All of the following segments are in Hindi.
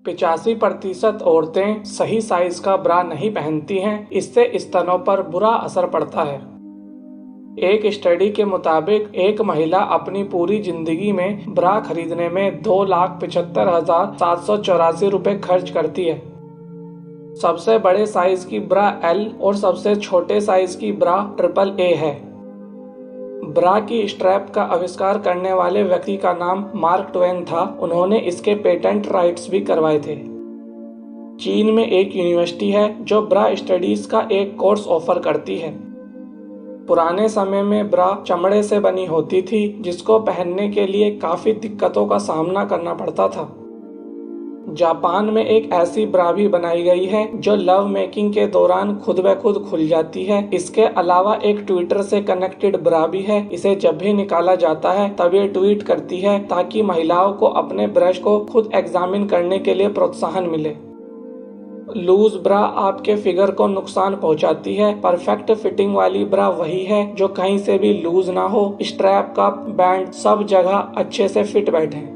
85% औरतें सही साइज का ब्रा नहीं पहनती हैं, इससे स्तनों पर बुरा असर पड़ता है। एक स्टडी के मुताबिक एक महिला अपनी पूरी जिंदगी में ब्रा खरीदने में 2,75,784 रुपए खर्च करती है। सबसे बड़े साइज की ब्रा एल और सबसे छोटे साइज की ब्रा AAA है। ब्रा की स्ट्रैप का आविष्कार करने वाले व्यक्ति का नाम मार्क ट्वेन था। उन्होंने इसके पेटेंट राइट्स भी करवाए थे। चीन में एक यूनिवर्सिटी है जो ब्रा स्टडीज का एक कोर्स ऑफर करती है। पुराने समय में ब्रा चमड़े से बनी होती थी, जिसको पहनने के लिए काफी दिक्कतों का सामना करना पड़ता था। जापान में एक ऐसी ब्रा भी बनाई गई है जो लव मेकिंग के दौरान खुद ब खुद खुल जाती है। इसके अलावा एक ट्विटर से कनेक्टेड ब्रा भी है। इसे जब भी निकाला जाता है तब ये ट्वीट करती है ताकि महिलाओं को अपने ब्रश को खुद एग्जामिन करने के लिए प्रोत्साहन मिले। लूज ब्रा आपके फिगर को नुकसान पहुंचाती है। परफेक्ट फिटिंग वाली ब्रा वही है जो कहीं से भी लूज ना हो, स्ट्रैप का बैंड सब जगह अच्छे से फिट बैठे।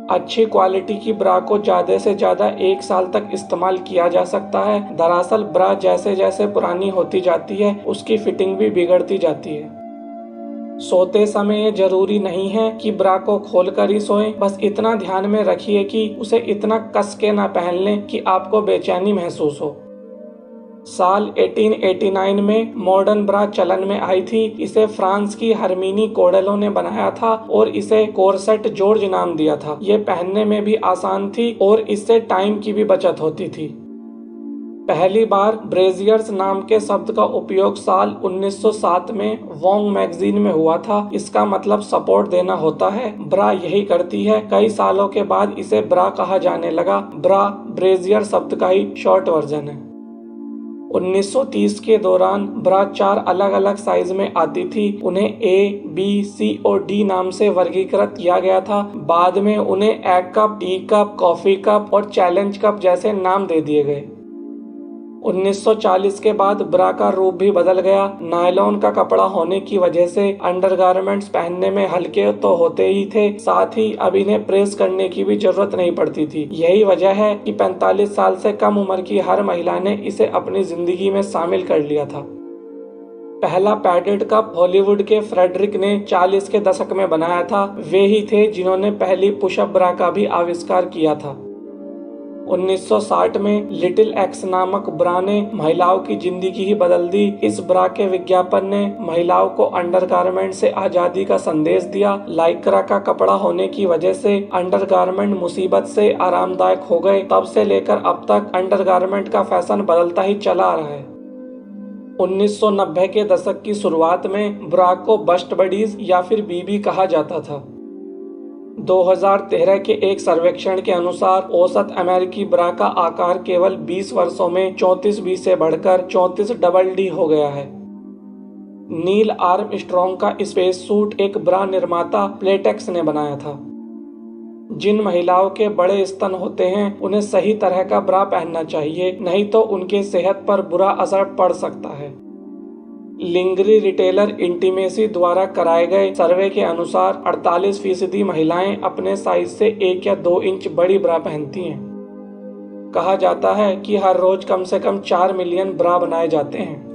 अच्छी क्वालिटी की ब्रा को ज्यादा से ज्यादा 1 साल तक इस्तेमाल किया जा सकता है। दरअसल ब्रा जैसे जैसे पुरानी होती जाती है उसकी फिटिंग भी बिगड़ती जाती है। सोते समय ये जरूरी नहीं है कि ब्रा को खोलकर ही सोएं, बस इतना ध्यान में रखिए कि उसे इतना कस के ना पहन लें कि आपको बेचैनी महसूस हो। साल 1889 में मॉडर्न ब्रा चलन में आई थी। इसे फ्रांस की हरमीनी कोडेलो ने बनाया था और इसे कोरसेट जॉर्ज नाम दिया था। ये पहनने में भी आसान थी और इससे टाइम की भी बचत होती थी। पहली बार ब्रेजियर्स नाम के शब्द का उपयोग साल 1907 में वोंग मैगजीन में हुआ था। इसका मतलब सपोर्ट देना होता है। ब्रा यही करती है। कई सालों के बाद इसे ब्रा कहा जाने लगा। ब्रा ब्रेजियर शब्द का ही शॉर्ट वर्जन है। 1930 के दौरान ब्रा 4 अलग अलग साइज में आती थी। उन्हें A, B, C और D नाम से वर्गीकृत किया गया था। बाद में उन्हें egg cup, tea cup, coffee cup और चैलेंज कप जैसे नाम दे दिए गए। 1940 के बाद ब्रा का रूप भी बदल गया। नायलॉन का कपड़ा होने की वजह से अंडरगारमेंट्स पहनने में हल्के तो होते ही थे, साथ ही अब इन्हें प्रेस करने की भी जरूरत नहीं पड़ती थी। यही वजह है कि 45 साल से कम उम्र की हर महिला ने इसे अपनी जिंदगी में शामिल कर लिया था। पहला पैडेड कप हॉलीवुड के फ्रेडरिक ने 40 के दशक में बनाया था। वे ही थे जिन्होंने पहली पुशअप ब्रा का भी आविष्कार किया था। 1960 में लिटिल एक्स नामक ब्रा ने महिलाओं की जिंदगी ही बदल दी। इस ब्रा के विज्ञापन ने महिलाओं को अंडरगारमेंट से आजादी का संदेश दिया। लाइक्रा का कपड़ा होने की वजह से अंडरगारमेंट मुसीबत से आरामदायक हो गए। तब से लेकर अब तक अंडरगारमेंट का फैशन बदलता ही चला आ रहा है। 1990 के दशक की शुरुआत में ब्रा को बस्ट बडीज या फिर बीबी कहा जाता था। 2013 के एक सर्वेक्षण के अनुसार औसत अमेरिकी ब्रा का आकार केवल 20 वर्षों में 34B से बढ़कर 34DD हो गया है। नील आर्मस्ट्रॉन्ग का स्पेस सूट एक ब्रा निर्माता प्लेटेक्स ने बनाया था। जिन महिलाओं के बड़े स्तन होते हैं उन्हें सही तरह का ब्रा पहनना चाहिए, नहीं तो उनके सेहत पर बुरा असर पड़ सकता है। लिंगरी रिटेलर इंटीमेसी द्वारा कराए गए सर्वे के अनुसार 48% महिलाएं अपने साइज से 1 या 2 इंच बड़ी ब्रा पहनती हैं। कहा जाता है कि हर रोज कम से कम 4 मिलियन ब्रा बनाए जाते हैं।